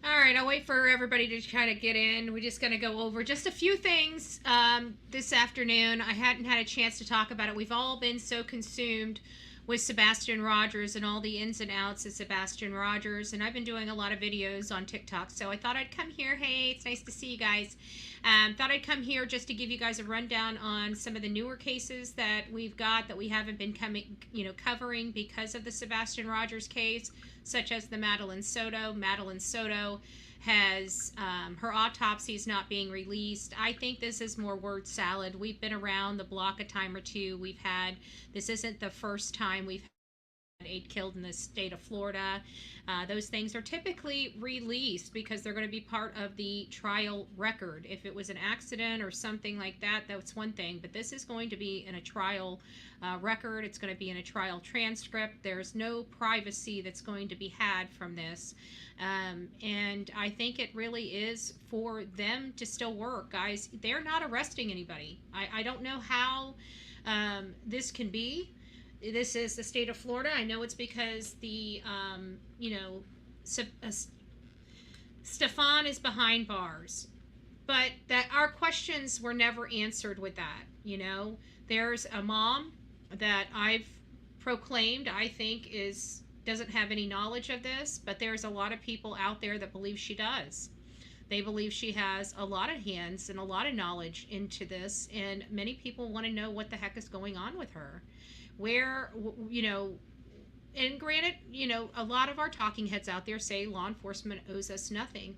All right, I'll wait for everybody to kind of get in. We're just going to go over just a few things this afternoon. I hadn't had a chance to talk about it. We've all been so consumed with Sebastian Rogers and all the ins and outs of Sebastian Rogers, and I've been doing a lot of videos on TikTok, so I thought I'd come here. Hey, it's nice to see you guys. Thought I'd come here just to give you guys a rundown on some of the newer cases that we've got that we haven't been covering because of the Sebastian Rogers case, such as the Madeline Soto. Madeline Soto has her autopsy is not being released. I think this is more word salad. We've been around the block a time or two. This isn't the first time we've had 8 killed in the state of Florida. Those things are typically released because they're going to be part of the trial record. If it was an accident or something like that, that's one thing. But this is going to be in a trial record. It's going to be in a trial transcript. There's no privacy that's going to be had from this. And I think it really is for them to still work. Guys, they're not arresting anybody. I don't know how this can be. This is the state of Florida. I know it's because the, Stefan is behind bars. But that our questions were never answered with that. There's a mom that I've proclaimed, I think, doesn't have any knowledge of this, but there's a lot of people out there that believe she does. They believe she has a lot of hands and a lot of knowledge into this, and many people want to know what the heck is going on with her. Where, and granted, a lot of our talking heads out there say law enforcement owes us nothing.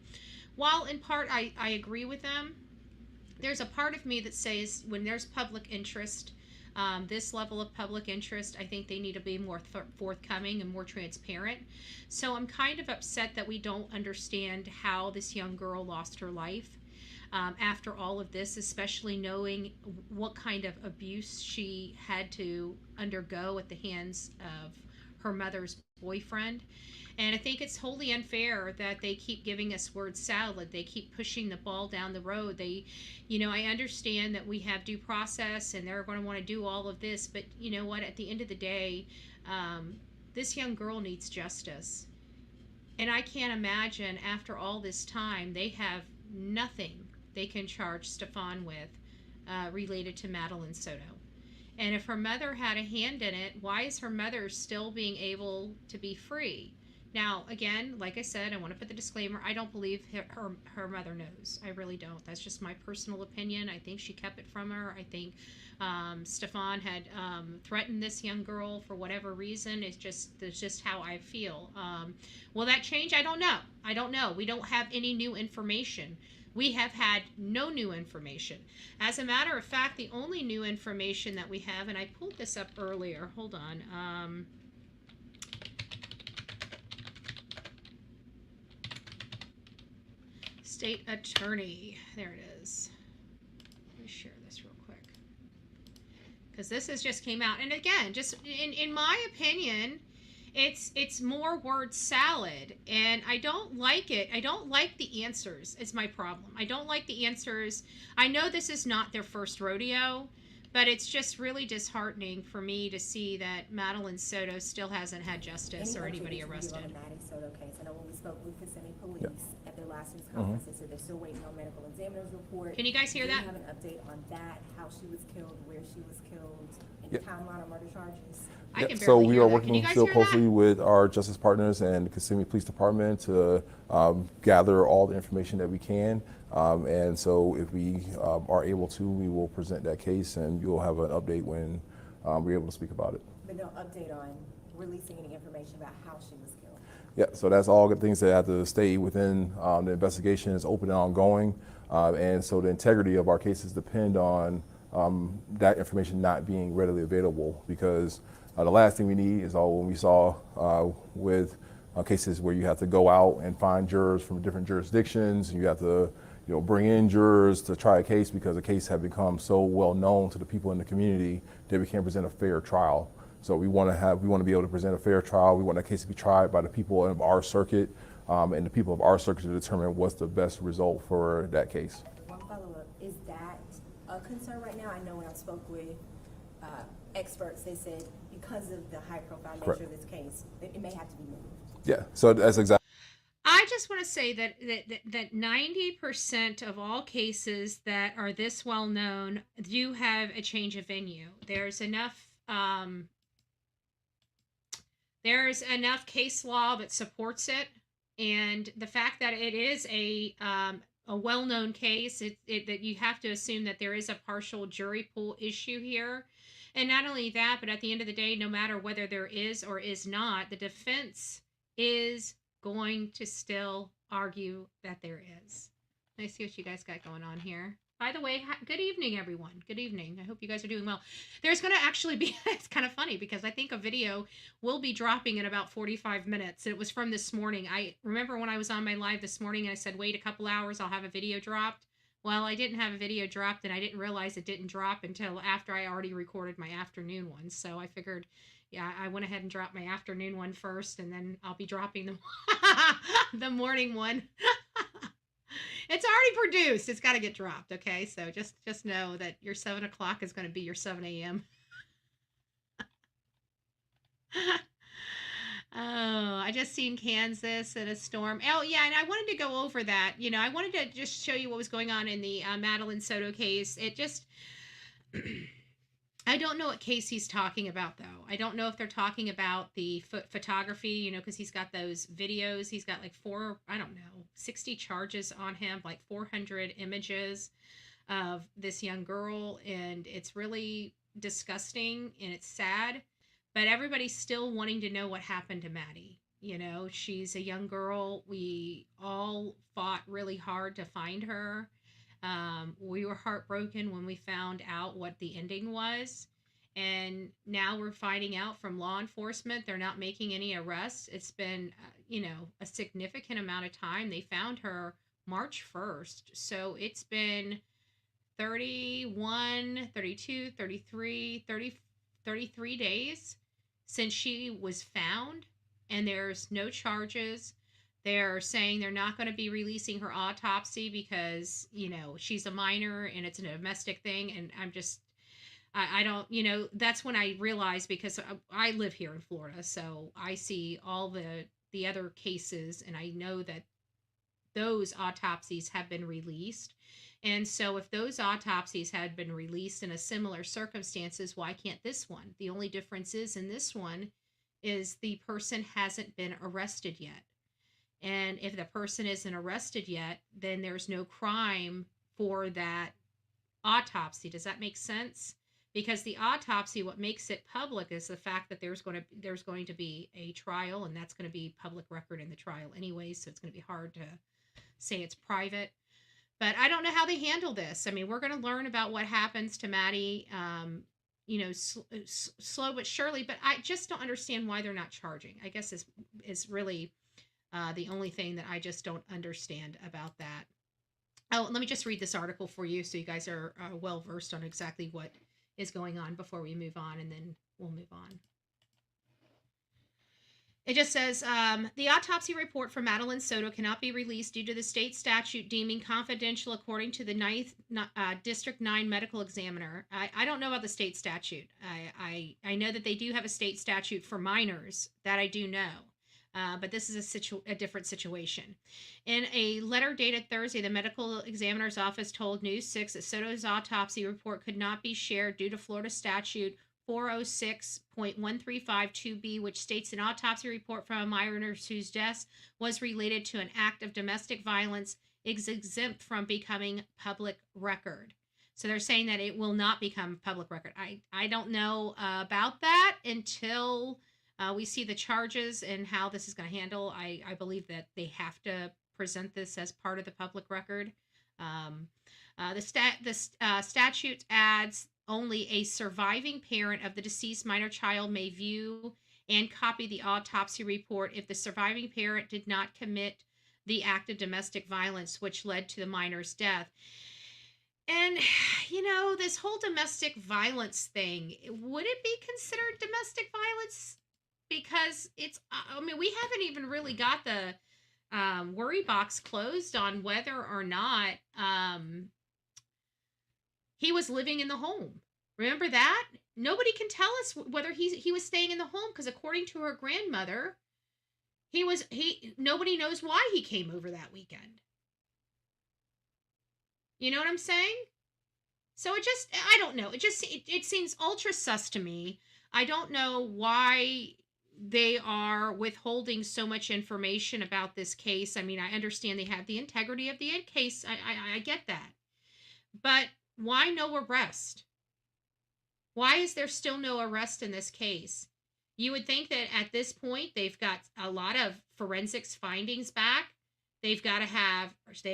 While in part I agree with them, there's a part of me that says when there's public interest, this level of public interest, I think they need to be more forthcoming and more transparent. So I'm kind of upset that we don't understand how this young girl lost her life after all of this, especially knowing what kind of abuse she had to undergo at the hands of her mother's boyfriend. And I think it's wholly unfair that they keep giving us word salad. They keep pushing the ball down the road. I understand that we have due process and they're going to want to do all of this, but you know what? At the end of the day, this young girl needs justice. And I can't imagine after all this time, they have nothing they can charge Stefan with related to Madeline Soto. And if her mother had a hand in it, why is her mother still being able to be free? Now, again, like I said, I want to put the disclaimer, I don't believe her mother knows. I really don't. That's just my personal opinion. I think she kept it from her. I think Stefan had threatened this young girl for whatever reason. It's just how I feel. Will that change? I don't know. We don't have any new information. We have had no new information. As a matter of fact, the only new information that we have, and I pulled this up earlier, hold on. State attorney, there it is. Let me share this real quick. Because this just came out. And again, just in my opinion, it's more word salad, and I don't like it. I don't like the answers. It's my problem. I don't like the answers. I know this is not their first rodeo, but it's just really disheartening for me to see that Madeline Soto still hasn't had justice or anybody arrested. On the Madeline Soto case, I know when we spoke with Kissimmee Police at their last news conference, they said they're still waiting on medical examiner's report. Can you guys hear that? Do you have an update on that? How she was killed, where she was killed, and the timeline of murder charges? So we are working still closely with our justice partners and the Kissimmee Police Department to gather all the information that we can. And so if we are able to, we will present that case and you'll have an update when we're able to speak about it. But no update on releasing any information about how she was killed? Yeah, so that's all good things that have to stay within the investigation. Is open and ongoing. And so the integrity of our cases depend on that information not being readily available, because the last thing we need is all when we saw with cases where you have to go out and find jurors from different jurisdictions. You have to bring in jurors to try a case because the case had become so well known to the people in the community that we can't present a fair trial. So we want to be able to present a fair trial. We want that case to be tried by the people of our circuit and the people of our circuit to determine what's the best result for that case. One follow-up, is that a concern right now? I know when I spoke with experts, they said because of the high-profile nature of this case, it may have to be moved. Yeah, so that's exactly. I just want to say that 90% of all cases that are this well known do have a change of venue. There's enough case law that supports it, and the fact that it is a well-known case, that you have to assume that there is a partial jury pool issue here. And not only that, but at the end of the day, no matter whether there is or is not, the defense is going to still argue that there is. Let's see what you guys got going on here. By the way, good evening, everyone. Good evening. I hope you guys are doing well. There's going to actually be, it's kind of funny because I think a video will be dropping in about 45 minutes. It was from this morning. I remember when I was on my live this morning, I said, wait a couple hours, I'll have a video dropped. Well, I didn't have a video dropped, and I didn't realize it didn't drop until after I already recorded my afternoon one. So I figured, yeah, I went ahead and dropped my afternoon one first, and then I'll be dropping the morning one. It's already produced. It's got to get dropped. Okay. So just know that your 7 o'clock is going to be your 7 a.m. Oh, I just seen Kansas in a storm. Oh yeah. And I wanted to go over that. I wanted to just show you what was going on in the Madeline Soto case. It just, I don't know what case he's talking about, though. I don't know if they're talking about the photography, because he's got those videos. He's got like 60 charges on him, like 400 images of this young girl. And it's really disgusting and it's sad. But everybody's still wanting to know what happened to Maddie. She's a young girl. We all fought really hard to find her. We were heartbroken when we found out what the ending was. And now we're finding out from law enforcement they're not making any arrests. It's been, a significant amount of time. They found her March 1st. So it's been 31, 32, 33, 30, 33 days since she was found. And there's no charges. They're saying they're not going to be releasing her autopsy because, she's a minor and it's a domestic thing. And I don't, that's when I realized, because I live here in Florida, so I see all the other cases, and I know that those autopsies have been released. And so if those autopsies had been released in a similar circumstances, why can't this one? The only difference is in this one is the person hasn't been arrested yet. And if the person isn't arrested yet, then there's no crime for that autopsy. Does that make sense? Because the autopsy, what makes it public is the fact that there's going to be a trial, and that's going to be public record in the trial anyway, so it's going to be hard to say it's private. But I don't know how they handle this. I mean, we're going to learn about what happens to Maddie, slow but surely, but I just don't understand why they're not charging. I guess is really the only thing that I just don't understand about that. Oh, let me just read this article for you so you guys are well versed on exactly what is going on before we move on, and then we'll move on. It just says, the autopsy report for Madeline Soto cannot be released due to the state statute deeming confidential, according to the 9th District 9 medical examiner. I don't know about the state statute. I know that they do have a state statute for minors. That I do know. But this is a different situation. In a letter dated Thursday, the medical examiner's office told News 6 that Soto's autopsy report could not be shared due to Florida statute 406.1352B, which states an autopsy report from a minor whose death was related to an act of domestic violence is exempt from becoming public record. So they're saying that it will not become public record. I don't know about that until we see the charges and how this is going to handle. I believe that they have to present this as part of the public record. The statute adds only a surviving parent of the deceased minor child may view and copy the autopsy report if the surviving parent did not commit the act of domestic violence which led to the minor's death. And, this whole domestic violence thing, would it be considered domestic violence? Because we haven't even really got the worry box closed on whether or not he was living in the home. Remember that? Nobody can tell us whether he was staying in the home, because according to her grandmother, Nobody knows why he came over that weekend. You know what I'm saying? So I don't know. It seems ultra sus to me. I don't know why they are withholding so much information about this case. I mean, I understand they have the integrity of the case. I get that. But why no arrest? Why is there still no arrest in this case? You would think that at this point, they've got a lot of forensics findings back. They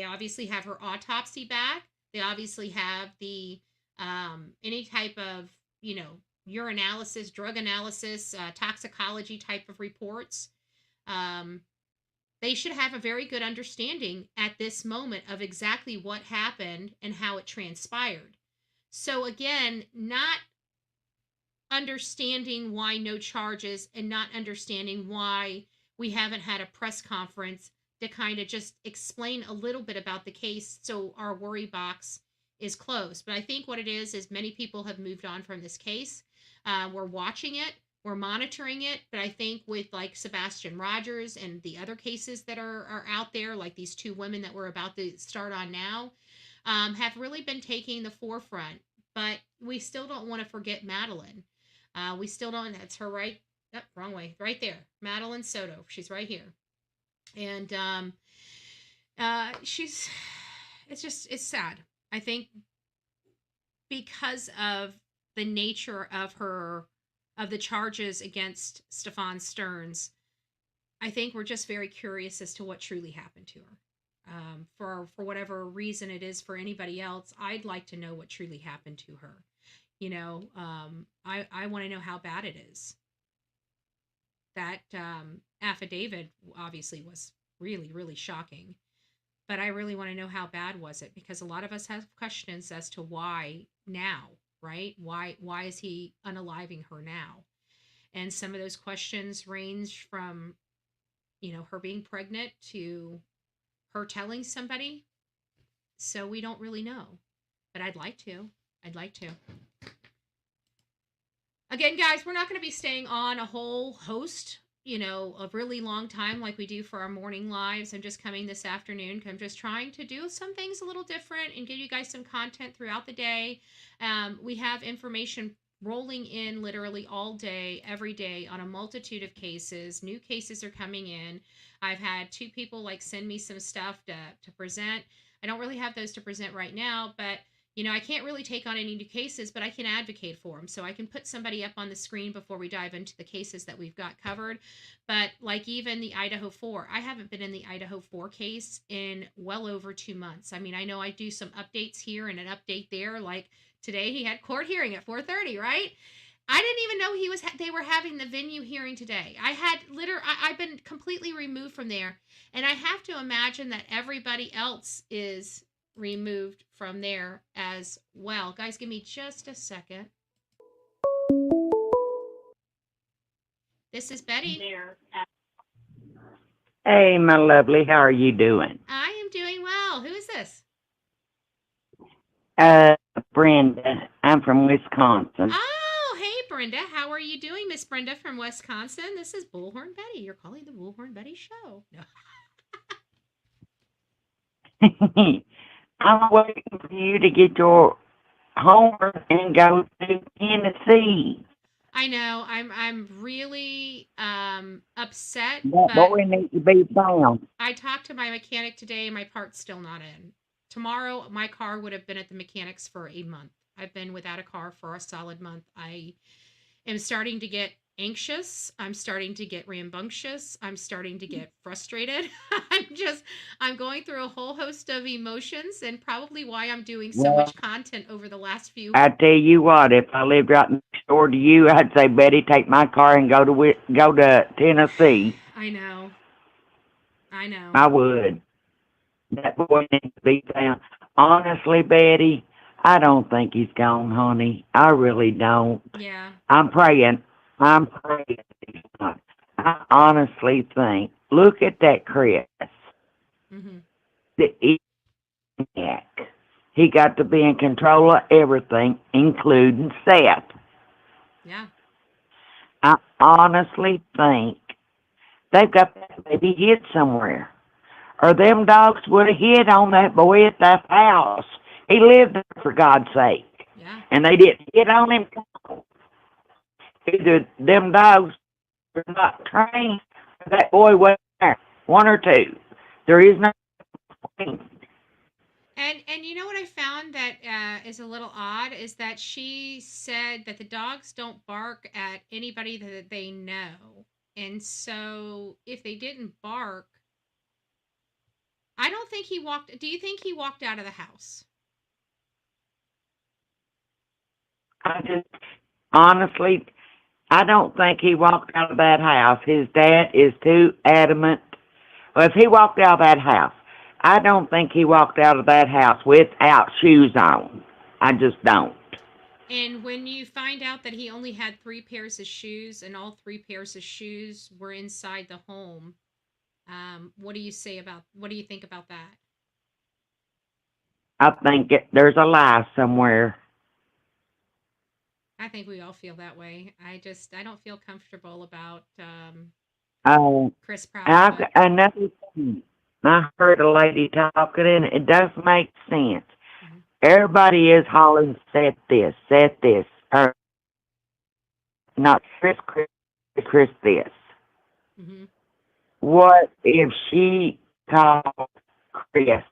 obviously have her autopsy back. They obviously have the, any type of, urinalysis, drug analysis, toxicology type of reports. They should have a very good understanding at this moment of exactly what happened and how it transpired. So again, not understanding why no charges and not understanding why we haven't had a press conference to kind of just explain a little bit about the case so our worry box is closed. But I think what it is many people have moved on from this case. We're watching it, we're monitoring it, but I think with like Sebastian Rogers and the other cases that are out there, like these two women that we're about to start on now, have really been taking the forefront. But we still don't want to forget Madeline. We still don't, that's her right, wrong way, right there, Madeline Soto, she's right here. And it's sad. I think because of the nature of the charges against Stefan Stearns, I think we're just very curious as to what truly happened to her. For whatever reason it is for anybody else, I'd like to know what truly happened to her. I want to know how bad it is. That affidavit obviously was really, really shocking. But I really want to know how bad was it, because a lot of us have questions as to why now, right? Why is he unaliving her now? And some of those questions range from, her being pregnant to her telling somebody. So we don't really know. But I'd like to. Again, guys, we're not going to be staying on a whole host, a really long time like we do for our morning lives. I'm just coming this afternoon because I'm just trying to do some things a little different and give you guys some content throughout the day. We have information rolling in literally all day, every day on a multitude of cases. New cases are coming in. I've had 2 people send me some stuff to present. I don't really have those to present right now, but I can't really take on any new cases, but I can advocate for them. So I can put somebody up on the screen before we dive into the cases that we've got covered. But even the Idaho 4, I haven't been in the Idaho 4 case in well over 2 months. I mean, I know I do some updates here and an update there. Like today he had court hearing at 4:30, right? I didn't even know they were having the venue hearing today. I've been completely removed from there. And I have to imagine that everybody else is removed from there as well. Guys, give me just a second. This is Betty. Hey, my lovely. How are you doing? I am doing well. Who is this? Brenda. I'm from Wisconsin. Oh, hey, Brenda. How are you doing, Miss Brenda from Wisconsin? This is Bullhorn Betty. You're calling the Bullhorn Betty Show. No. I'm waiting for you to get your homework and go to Tennessee. I know. I'm really upset. That boy needs to be found. I talked to my mechanic today. My part's still not in. Tomorrow, my car would have been at the mechanics for a month. I've been without a car for a solid month. I am starting to get anxious. I'm starting to get rambunctious. I'm starting to get frustrated. I'm going through a whole host of emotions, and probably why I'm doing so much content over the last few. I tell you what, if I lived right next door to you, I'd say, Betty, take my car and go to Tennessee. I know. I would. That boy needs to be found. Honestly, Betty, I don't think he's gone, honey. I really don't. Yeah. I'm praying he's not. I honestly think, look at that Chris. Mm-hmm. The ENIAC. He got to be in control of everything, including Seth. Yeah. I honestly think they've got that baby hid somewhere. Or them dogs would have hid on that boy at that house. He lived there, for God's sake. Yeah. And they didn't hit on him. Either them dogs were not trained, or that boy wasn't there. One or two. There is no. And you know what I found that is a little odd is that she said that the dogs don't bark at anybody that they know. And so if they didn't bark, I don't think he walked. Do you think he walked out of the house? Honestly, I don't think he walked out of that house. His dad is too adamant. Well, if he walked out of that house, I don't think he walked out of that house without shoes on. I just don't. And when you find out that he only had 3 pairs of shoes and all 3 pairs of shoes were inside the home, what do you think about that? I think there's a lie somewhere. I think we all feel that way. I don't feel comfortable about Chris Proudfoot. Another thing, I heard a lady talking, and it does make sense. Mm-hmm. Everybody is hollering, set this, or not Chris this. Mm-hmm. What if she called Chris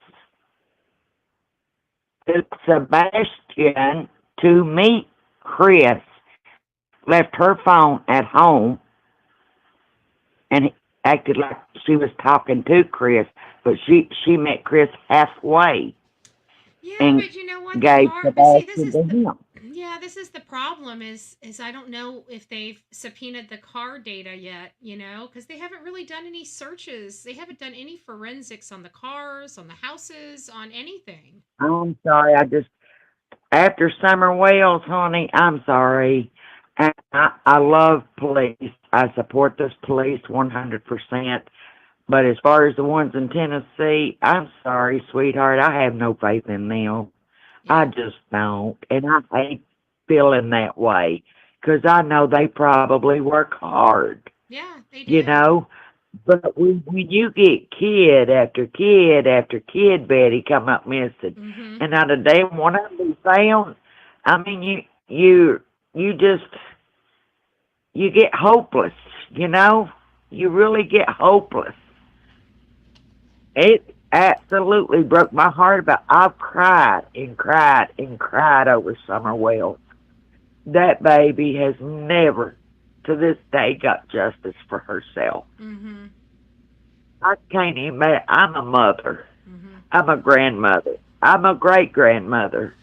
to Sebastian to meet Chris, left her phone at home, and acted like she was talking to Chris, but she met Chris halfway. Yeah, and but you know what? gave Sebastian to him. This is the problem is I don't know if they've subpoenaed the car data yet, because they haven't really done any searches. They haven't done any forensics on the cars, on the houses, on anything. I'm sorry, after Summer Wells, honey, I'm sorry. And I love police. I support this police 100%. But as far as the ones in Tennessee, I'm sorry, sweetheart. I have no faith in them. Yeah. I just don't. And I hate feeling that way because I know they probably work hard. Yeah, they do. But when you get kid after kid after kid, Betty, come up missing, Mm-hmm. and not a damn one of them be found, I mean, you get hopeless, You really get hopeless. It absolutely broke my heart I've cried and cried and cried over Summer Wells. That baby has never, to this day, got justice for herself. Mm-hmm. I can't even imagine. I'm a mother. Mm-hmm. I'm a grandmother. I'm a great-grandmother.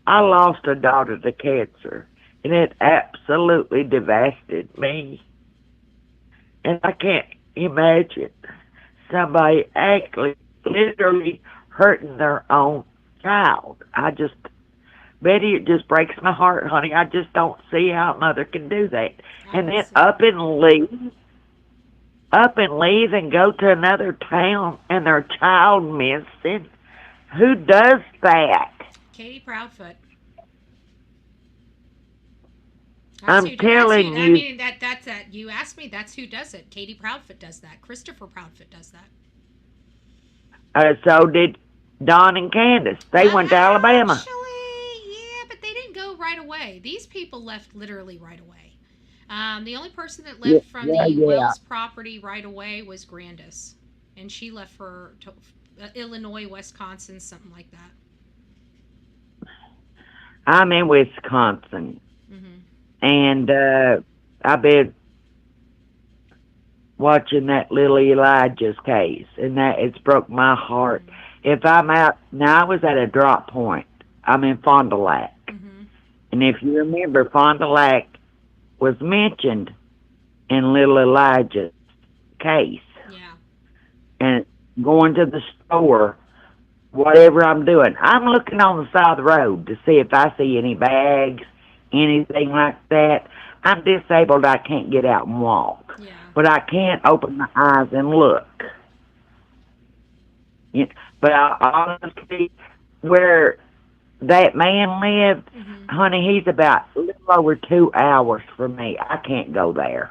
I lost a daughter to cancer, and it absolutely devastated me. And I can't imagine somebody actually, literally hurting their own child. Betty, it just breaks my heart, honey. I just don't see how a mother can do that. And then up and leave and go to another town and their child missing. Who does that? Katie Proudfoot. I'm telling you. I mean, that's that. You asked me. That's who does it. Katie Proudfoot does that. Christopher Proudfoot does that. So did Don and Candace. They went to Alabama. Actually, yeah, but they didn't go right away. These people left literally right away. The only person that left from the Wells property right away was Grandis, and she left for Illinois, Wisconsin, something like that. I'm in Wisconsin. Mm-hmm. And I've been watching that little Elijah's case, and that it's broke my heart. Mm-hmm. If I'm out now, I was at a drop point. I'm in Fond du Lac, and if you remember, Fond du Lac was mentioned in little Elijah's case. Yeah. And going to the store, whatever I'm doing, I'm looking on the side of the road to see if I see any bags, anything like that. I'm disabled. I can't get out and walk. Yeah. But I can't open my eyes and look. But I honestly, where that man lived, honey, he's about a little over 2 hours from me. I can't go there.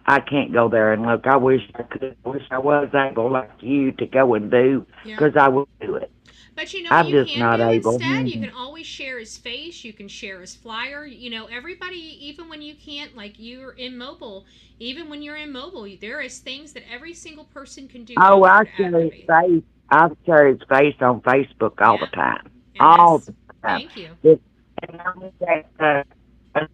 I can't go there and look. I wish I could. I wish I was able, like you, to go and do, Yeah. because I would do it. But you know what I'm you just can not do able. instead? You can always share his face. You can share his flyer. You know, everybody, even when you can't, like you're immobile, even when you're immobile, there is things that every single person can do. Oh, I to share his activate. face. I share his face on Facebook all Yeah. the time. And All the time. thank you. And I was at a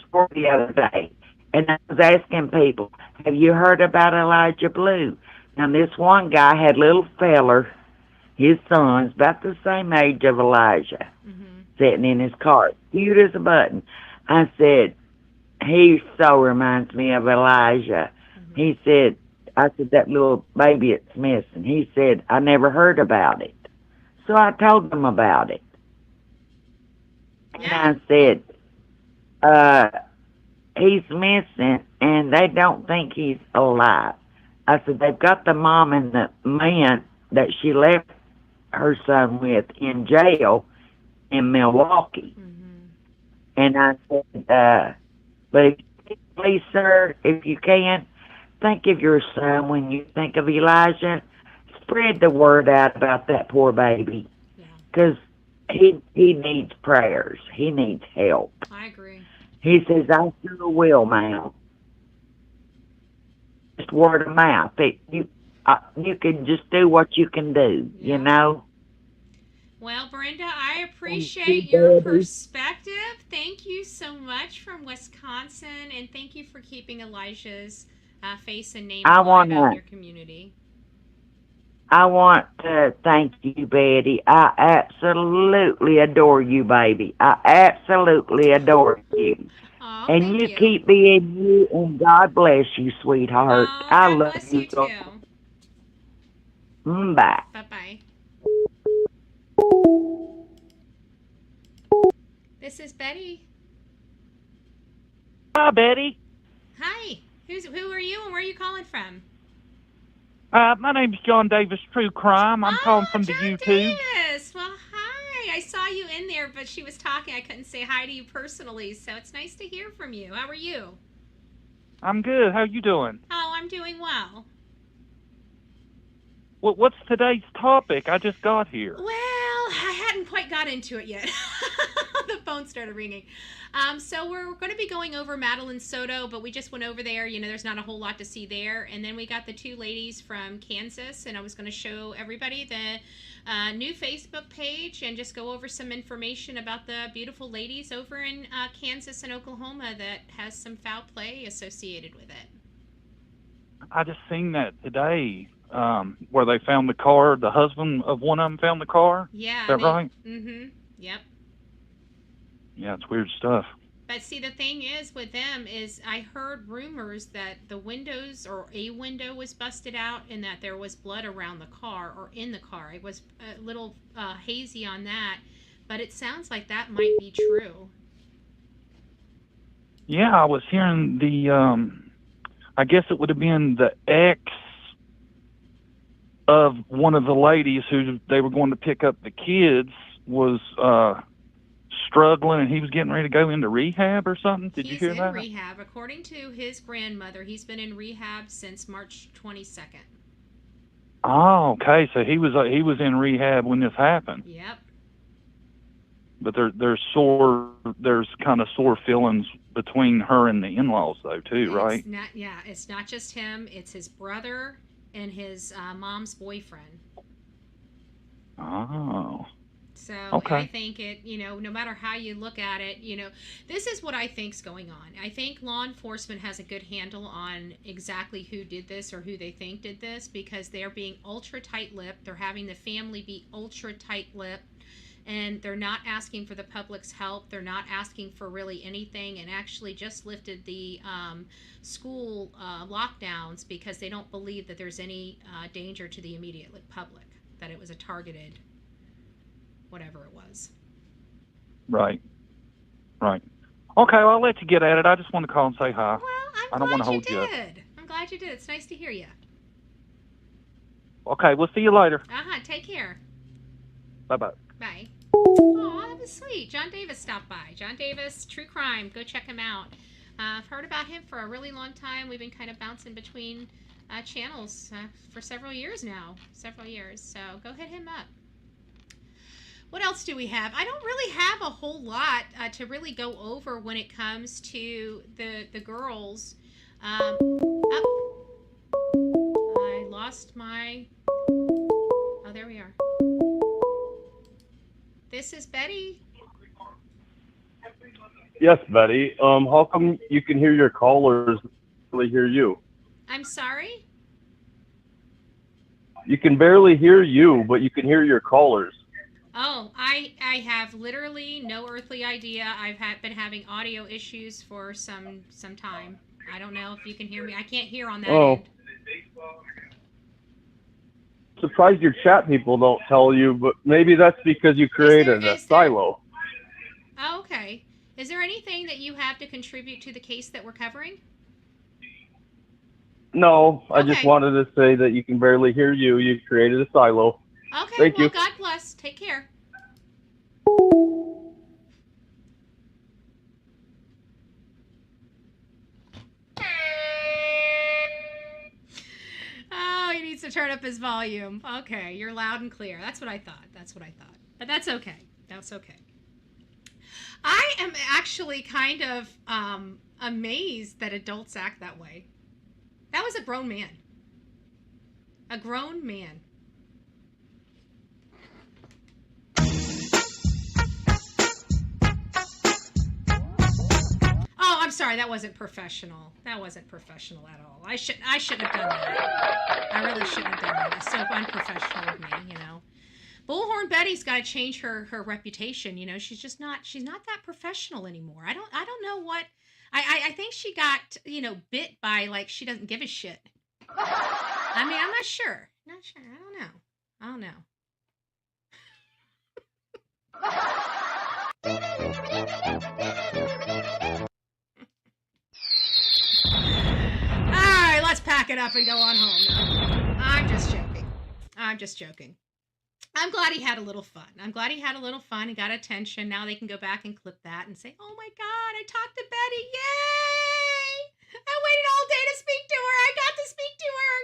store the other day, and I was asking people, have you heard about Elijah Blue? Now, this one guy had little feller, his son's about the same age of Elijah, sitting in his car, cute as a button. I said, he so reminds me of Elijah. He said, I said, that little baby it's missing. He said, I never heard about it. So I told him about it. Yeah. And I said, he's missing, and they don't think he's alive. I said, they've got the mom and the man that she left her son with in jail in Milwaukee. And I said, but please, sir, if you can, think of your son when you think of Elijah. Spread the word out about that poor baby, because he needs prayers. He needs help. I agree. He says, I sure will, ma'am. Just word of mouth. You can just do what you can do, you know? Well, Brenda, I appreciate your perspective. Thank you so much from Wisconsin, and thank you for keeping Elijah's face and name alive out in your community. I want to thank you, Betty. I absolutely adore you, baby. I absolutely adore you. Oh, and thank you keep being you, and God bless you, sweetheart. Oh, I God love bless you. you too. Bye. Bye-bye. This is Betty. Hi, Betty. Hi. Who are you and where are you calling from? My name's John Davis, True Crime. I'm calling from the John YouTube. Davis. Well, hi. I saw you in there, but she was talking. I couldn't say hi to you personally, so it's nice to hear from you. How are you? I'm good. How you doing? Oh, I'm doing well. What's today's topic? I just got here. Well, I hadn't quite got into it yet. The phone started ringing. So we're going to be going over Madeline Soto, but we just went over there. You know, there's not a whole lot to see there. And then we got the two ladies from Kansas, and I was going to show everybody the new Facebook page and just go over some information about the beautiful ladies over in Kansas and Oklahoma that has some foul play associated with it. I just seen that today, where they found the car. The husband of one of them found the car. Yeah. Is that right? Mm-hmm. Yep. Yeah, it's weird stuff. But see, the thing is with them is I heard rumors that the windows or a window was busted out and that there was blood around the car or in the car. It was a little hazy on that, but it sounds like that might be true. Yeah, I was hearing I guess it would have been the ex of one of the ladies who they were going to pick up the kids was struggling, and he was getting ready to go into rehab or something. Did you hear that? He's in rehab. According to his grandmother, he's been in rehab since March 22nd. Oh, okay. So he was in rehab when this happened. Yep. But there's kind of sore feelings between her and the in-laws though too, right? It's not just him. It's his brother and his mom's boyfriend. Oh. So okay. I think no matter how you look at it, this is what I think's going on. I think law enforcement has a good handle on exactly who did this or who they think did this because they're being ultra tight-lipped. They're having the family be ultra tight-lipped. And they're not asking for the public's help. They're not asking for really anything, and actually just lifted the school lockdowns because they don't believe that there's any danger to the immediate public, that it was a targeted whatever it was. Right. Okay, well, I'll let you get at it. I just want to call and say hi. Well, I don't want to hold you up. I'm glad you did. It's nice to hear you. Okay, we'll see you later. Take care. Bye-bye. Bye. Oh, that was sweet. John Davis stopped by. John Davis, True Crime. Go check him out. I've heard about him for a really long time. We've been kind of bouncing between channels for several years now. Several years. So go hit him up. What else do we have? I don't really have a whole lot to really go over when it comes to the girls. I lost my... Oh, there we are. This is Betty. Yes, Betty. How come you can hear your callers, barely hear you? I'm sorry? You can barely hear you, but you can hear your callers. Oh, I have literally no earthly idea. I've been having audio issues for some time. I don't know if you can hear me. I can't hear on that end. Surprised your chat people don't tell you, but maybe that's because you created a silo. Oh, okay. Is there anything that you have to contribute to the case that we're covering? No, I just Okay. wanted to say that you can barely hear you. You created a silo. Okay, Thank well, you. God bless. Take care. Oh, he needs to turn up his volume. Okay, you're loud and clear. That's what I thought. But that's okay. That's okay. I am actually kind of amazed that adults act that way. That was a grown man. A grown man. Oh, I'm sorry. That wasn't professional. That wasn't professional at all. I shouldn't have done that. I really shouldn't have done that. It's so unprofessional of me, you know. Bullhorn Betty's got to change her reputation. You know, she's not that professional anymore. I don't know what. I think she got, you know, bit by, like, she doesn't give a shit. I mean, I'm not sure. Not sure. I don't know. All right, let's pack it up and go on home now. I'm just joking. I'm glad he had a little fun. He got attention. Now they can go back and clip that and say, oh my God, I talked to Betty. Yay! I waited all day to speak to her. I got to speak to her.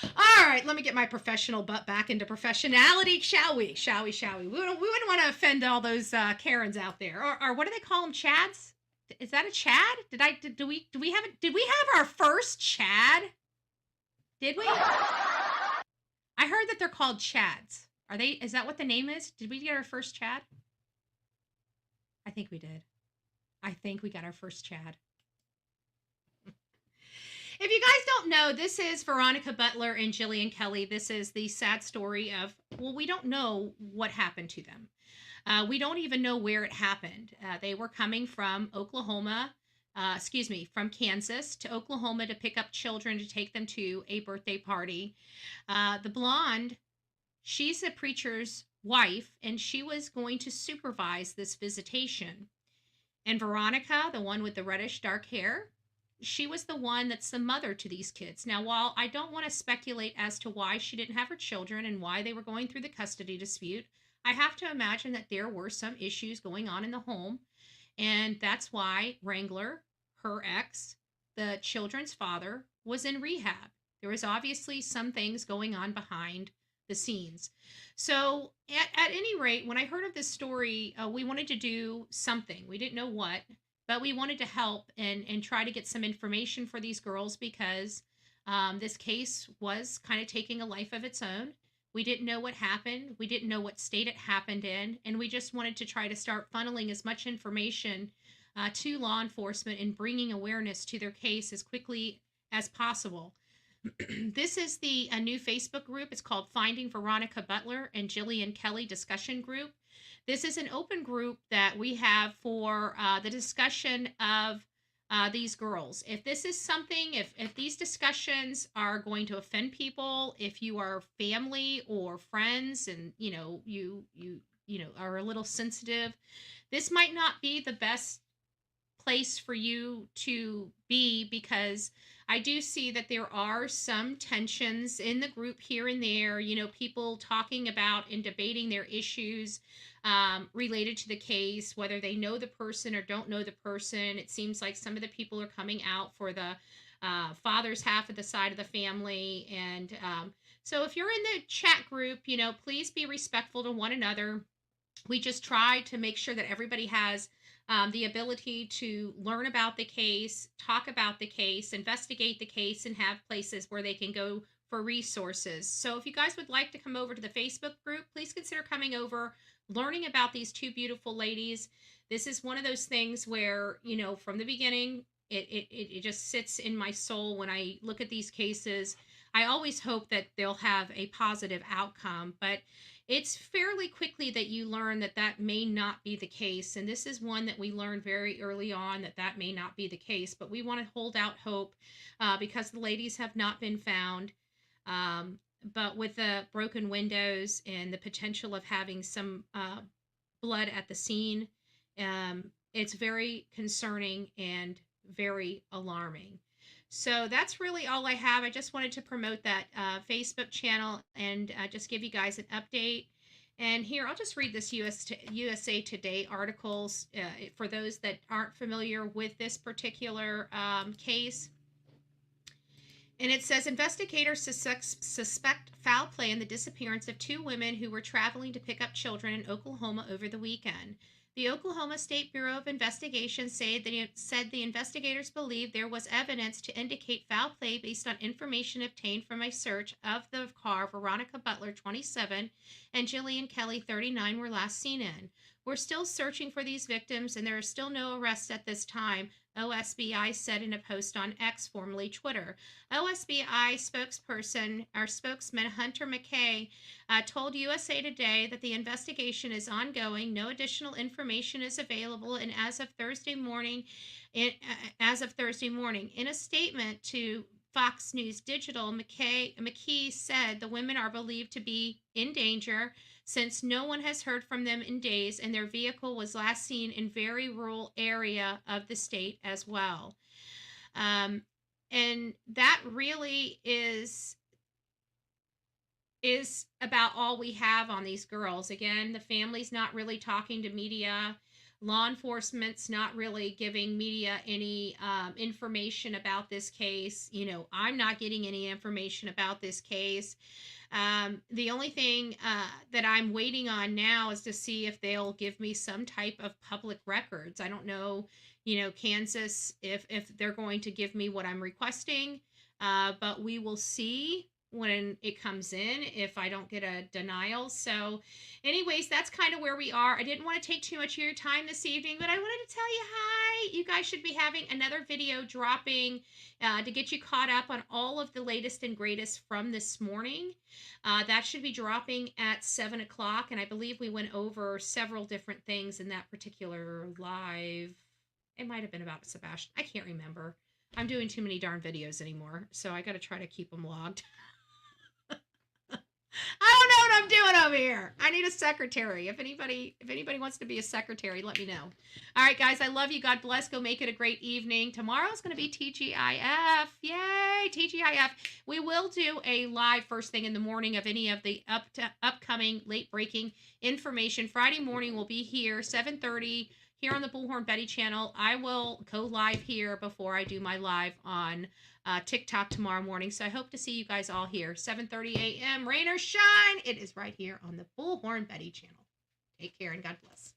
Yay! All right, let me get my professional butt back into professionality, shall we? We wouldn't want to offend all those Karens out there. Or what do they call them, Chads? Is that a Chad? Did we have our first Chad? Did we? I heard that they're called Chads. Is that what the name is? Did we get our first Chad? I think we did. I think we got our first Chad. If you guys don't know, this is Veronica Butler and Jilian Kelley. This is the sad story of, well, we don't know what happened to them. We don't even know where it happened. They were coming from from Kansas to Oklahoma to pick up children to take them to a birthday party. The blonde, she's a preacher's wife, and she was going to supervise this visitation. And Veronica, the one with the reddish dark hair, she was the one that's the mother to these kids. Now, while I don't want to speculate as to why she didn't have her children and why they were going through the custody dispute, I have to imagine that there were some issues going on in the home. And that's why Wrangler, her ex, the children's father, was in rehab. There was obviously some things going on behind the scenes. So at any rate, when I heard of this story, we wanted to do something. We didn't know what, but we wanted to help and try to get some information for these girls because this case was kind of taking a life of its own. We didn't know what happened. We didn't know what state it happened in. And we just wanted to try to start funneling as much information to law enforcement and bringing awareness to their case as quickly as possible. This is a new Facebook group. It's called Finding Veronica Butler and Jilian Kelley Discussion Group. This is an open group that we have for the discussion of these girls. If this is something, if these discussions are going to offend people, if you are family or friends and you are a little sensitive, this might not be the best place for you to be, because I do see that there are some tensions in the group here and there, people talking about and debating their issues related to the case, whether they know the person or don't know the person. It seems like some of the people are coming out for the father's half of the side of the family. And so if you're in the chat group, please be respectful to one another. We just try to make sure that everybody has the ability to learn about the case, talk about the case, investigate the case, and have places where they can go for resources. So if you guys would like to come over to the Facebook group, please consider coming over, learning about these two beautiful ladies. This is one of those things where, from the beginning, it just sits in my soul when I look at these cases. I always hope that they'll have a positive outcome, but it's fairly quickly that you learn that that may not be the case. And this is one that we learned very early on, that that may not be the case, but we want to hold out hope because the ladies have not been found. But with the broken windows and the potential of having some blood at the scene, it's very concerning and very alarming. So that's really all I have. I just wanted to promote that Facebook channel and just give you guys an update. And here, I'll just read this USA Today articles for those that aren't familiar with this particular case. And it says, investigators suspect foul play in the disappearance of two women who were traveling to pick up children in Oklahoma over the weekend. The Oklahoma State Bureau of Investigation said the investigators believe there was evidence to indicate foul play based on information obtained from a search of the car Veronica Butler, 27, and Jilian Kelley, 39, were last seen in. We're still searching for these victims, and there are still no arrests at this time, OSBI said in a post on X, formerly Twitter. OSBI spokesman Hunter McKay told USA Today that the investigation is ongoing. No additional information is available, and as of Thursday morning, in a statement to Fox News Digital, McKee said the women are believed to be in danger since no one has heard from them in days, and their vehicle was last seen in very rural area of the state as well. And that really is about all we have on these girls. Again, the family's not really talking to media. Law enforcement's not really giving media any information about this case. I'm not getting any information about this case. The only thing that I'm waiting on now is to see if they'll give me some type of public records. I don't know, Kansas, if they're going to give me what I'm requesting, but we will see when it comes in if I don't get a denial. So anyways, that's kind of where we are. I didn't want to take too much of your time this evening, but I wanted to tell you hi. You guys should be having another video dropping to get you caught up on all of the latest and greatest from this morning. That should be dropping at 7 o'clock, and I believe we went over several different things in that particular live. It might have been about Sebastian. I can't remember. I'm doing too many darn videos anymore, so I got to try to keep them logged. I don't know what I'm doing over here. I need a secretary. If anybody wants to be a secretary, let me know. All right, guys, I love you. God bless. Go make it a great evening. Tomorrow's going to be TGIF. Yay, TGIF. We will do a live first thing in the morning of any of the upcoming late-breaking information. Friday morning we'll be here, 7:30, here on the Bullhorn Betty channel. I will go live here before I do my live on TikTok tomorrow morning. So I hope to see you guys all here, 7:30 a.m. Rain or shine, it is right here on the Bullhorn Betty channel. Take care and God bless.